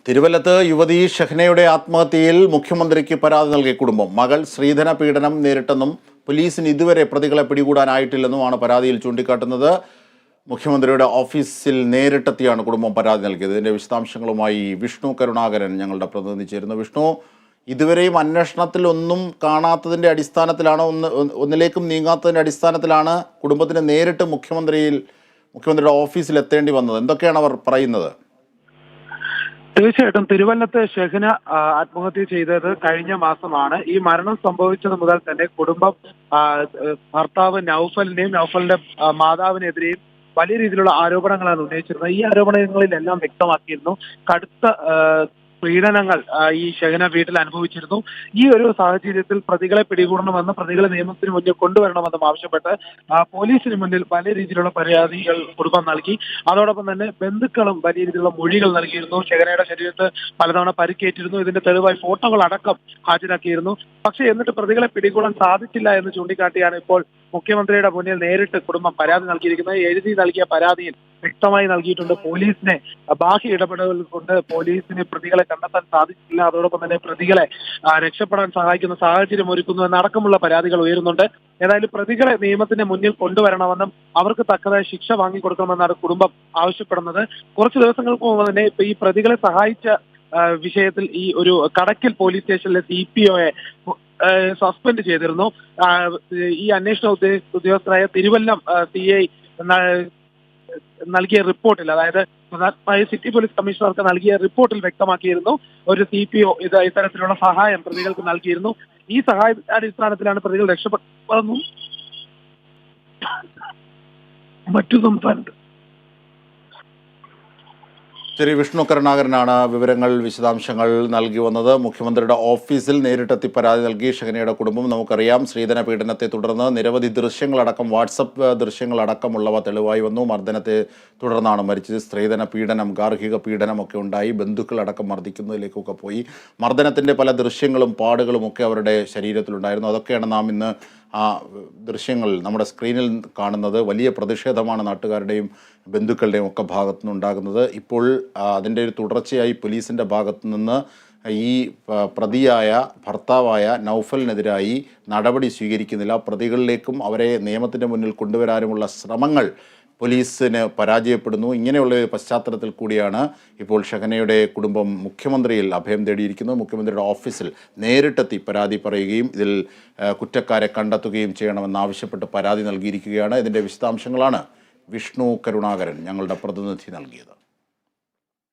തിരുവല്ലത്ത് യുവതി ഷഹ്നയുടെ ആത്മഹത്യയിൽ മുഖ്യമന്ത്രിക്ക് പരാതി നൽകിയ കുടുംബം. മകൾ ശ്രീധന പീഡനം നേരിട്ടെന്നും പോലീസിന് ഇതുവരെ പ്രതികളെ പിടികൂടാനായിട്ടില്ലെന്നുമാണ് പരാതിയിൽ ചൂണ്ടിക്കാട്ടുന്നത്. മുഖ്യമന്ത്രിയുടെ ഓഫീസിൽ നേരിട്ടെത്തിയാണ് കുടുംബം പരാതി നൽകിയത്. ഇതിൻ്റെ വിശദാംശങ്ങളുമായി വിഷ്ണു കരുണാകരൻ ഞങ്ങളുടെ പ്രതിനിധി ചേരുന്നു. വിഷ്ണു, ഇതുവരെയും അന്വേഷണത്തിൽ ഒന്നും കാണാത്തതിൻ്റെ അടിസ്ഥാനത്തിലാണോ, ഒന്നിലേക്കും നീങ്ങാത്തതിൻ്റെ അടിസ്ഥാനത്തിലാണ് കുടുംബത്തിന് നേരിട്ട് മുഖ്യമന്ത്രിയുടെ ഓഫീസിൽ എത്തേണ്ടി വന്നത്? എന്തൊക്കെയാണ് അവർ പറയുന്നത്? തീർച്ചയായിട്ടും തിരുവല്ലത്തെ ഷഹ്ന ആത്മഹത്യ ചെയ്തത് കഴിഞ്ഞ മാസമാണ്. ഈ മരണം സംഭവിച്ചത് മുതൽ തന്നെ കുടുംബം ഭർത്താവ് നൗഫലിന്റെ മാതാവിനെതിരെയും വലിയ രീതിയിലുള്ള ആരോപണങ്ങളാണ് ഉന്നയിച്ചിരുന്നത്. ഈ ആരോപണങ്ങളിലെല്ലാം വ്യക്തമാക്കിയിരുന്നു കടുത്ത പീഡനങ്ങൾ ഈ ഷഹ്ന വീട്ടിൽ അനുഭവിച്ചിരുന്നു. ഈ ഒരു സാഹചര്യത്തിൽ പ്രതികളെ പിടികൂടണമെന്ന്, പ്രതികളെ നിയമത്തിന് മുന്നിൽ കൊണ്ടുവരണമെന്നും ആവശ്യപ്പെട്ട് പോലീസിന് മുന്നിൽ വലിയ രീതിയിലുള്ള പരാതികൾ കുടുംബം നൽകി. അതോടൊപ്പം തന്നെ ബന്ധുക്കളും വലിയ രീതിയിലുള്ള മൊഴികൾ നൽകിയിരുന്നു. ഷഹ്നയുടെ ശരീരത്ത് പലതവണ പരിക്കേറ്റിരുന്നു. ഇതിന്റെ തെളിവായി ഫോട്ടോകൾ അടക്കം ഹാജരാക്കിയിരുന്നു. പക്ഷേ എന്നിട്ട് പ്രതികളെ പിടികൂടാൻ സാധിച്ചില്ല എന്ന് ചൂണ്ടിക്കാട്ടിയാണ് ഇപ്പോൾ മുഖ്യമന്ത്രിയുടെ മുന്നിൽ നേരിട്ട് കുടുംബം പരാതി നൽകിയിരിക്കുന്നത്. എഴുതി നൽകിയ പരാതിയിൽ വ്യക്തമായി നൽകിയിട്ടുണ്ട് പോലീസിനെ ബാഹ്യ ഇടപെടലുകൾ കൊണ്ട് പോലീസിന് പ്രതികളെ കണ്ടെത്താൻ സാധിച്ചില്ല, അതോടൊപ്പം തന്നെ പ്രതികളെ രക്ഷപ്പെടാൻ സഹായിക്കുന്ന സാഹചര്യം ഒരുക്കുന്നു എന്നടക്കമുള്ള പരാതികൾ ഉയരുന്നുണ്ട്. ഏതായാലും പ്രതികളെ നിയമത്തിന്റെ മുന്നിൽ കൊണ്ടുവരണമെന്നും അവർക്ക് തക്കതായ ശിക്ഷ വാങ്ങിക്കൊടുക്കണമെന്നാണ് കുടുംബം ആവശ്യപ്പെടുന്നത്. കുറച്ച് ദിവസങ്ങൾക്ക് മുമ്പ് തന്നെ ഇപ്പൊ ഈ പ്രതികളെ സഹായിച്ച വിഷയത്തിൽ ഈ ഒരു കടക്കൽ പോലീസ് സ്റ്റേഷനിലെ CPOയെ സസ്പെൻഡ് ചെയ്തിരുന്നു. ഈ അന്വേഷണ ഉദ്യോഗസ്ഥരായ തിരുവല്ലം CI നൽകിയ റിപ്പോർട്ടിൽ, അതായത് സിറ്റി പോലീസ് കമ്മീഷണർക്ക് നൽകിയ റിപ്പോർട്ടിൽ വ്യക്തമാക്കിയിരുന്നു ഒരു CPO ഇത്തരത്തിലുള്ള സഹായം പ്രതികൾക്ക് നൽകിയിരുന്നു. ഈ സഹായ അടിസ്ഥാനത്തിലാണ് പ്രതികൾ രക്ഷപ്പെട്ടതെന്നും മറ്റു സംസ്ഥാനത്ത്. ശരി, വിഷ്ണു കരുണാകരനാണ് വിശദാംശങ്ങൾ നൽകി വന്നത്. മുഖ്യമന്ത്രിയുടെ ഓഫീസിൽ നേരിട്ടെത്തി പരാതി നൽകി ഷഹ്നയുടെ കുടുംബം. നമുക്കറിയാം, ശ്രീധന പീഡനത്തെ തുടർന്ന് നിരവധി ദൃശ്യങ്ങളടക്കം, വാട്സപ്പ് ദൃശ്യങ്ങളടക്കമുള്ളവ തെളിവായി വന്നു. മർദ്ദനത്തെ തുടർന്നാണ് മരിച്ചത്. സ്ത്രീധന പീഡനം, ഗാർഹിക പീഡനമൊക്കെ ഉണ്ടായി. ബന്ധുക്കളടക്കം മർദ്ദിക്കുന്നതിലേക്കൊക്കെ പോയി. മർദ്ദനത്തിൻ്റെ പല ദൃശ്യങ്ങളും പാടുകളും ഒക്കെ അവരുടെ ശരീരത്തിലുണ്ടായിരുന്നു. അതൊക്കെയാണ് നാം ഇന്ന് ആ ദൃശ്യങ്ങൾ നമ്മുടെ സ്ക്രീനിൽ കാണുന്നത്. വലിയ പ്രതിഷേധമാണ് നാട്ടുകാരുടെയും ബന്ധുക്കളുടെയും ഒക്കെ ഭാഗത്തു നിന്നുണ്ടാകുന്നത്. ഇപ്പോൾ അതിൻ്റെ ഒരു തുടർച്ചയായി പോലീസിൻ്റെ ഭാഗത്തു നിന്ന് ഈ പ്രതിയായ ഭർത്താവായ നൗഫലിനെതിരായി നടപടി സ്വീകരിക്കുന്നില്ല. പ്രതികളിലേക്കും അവരെ നിയമത്തിൻ്റെ മുന്നിൽ കൊണ്ടുവരാനുമുള്ള ശ്രമങ്ങൾ പോലീസിന് പരാജയപ്പെടുന്നു. ഇങ്ങനെയുള്ള പശ്ചാത്തലത്തിൽ കൂടിയാണ് ഇപ്പോൾ ഷഹ്നയുടെ കുടുംബം മുഖ്യമന്ത്രിയിൽ അഭയം തേടിയിരിക്കുന്നത്. മുഖ്യമന്ത്രിയുടെ ഓഫീസിൽ നേരിട്ടെത്തി പരാതി പറയുകയും ഇതിൽ കുറ്റക്കാരെ കണ്ടെത്തുകയും ചെയ്യണമെന്നാവശ്യപ്പെട്ട് പരാതി നൽകിയിരിക്കുകയാണ്. ഇതിൻ്റെ വിശദാംശങ്ങളാണ് വിഷ്ണു കരുണാകരൻ ഞങ്ങളുടെ പ്രതിനിധി നൽകിയത്.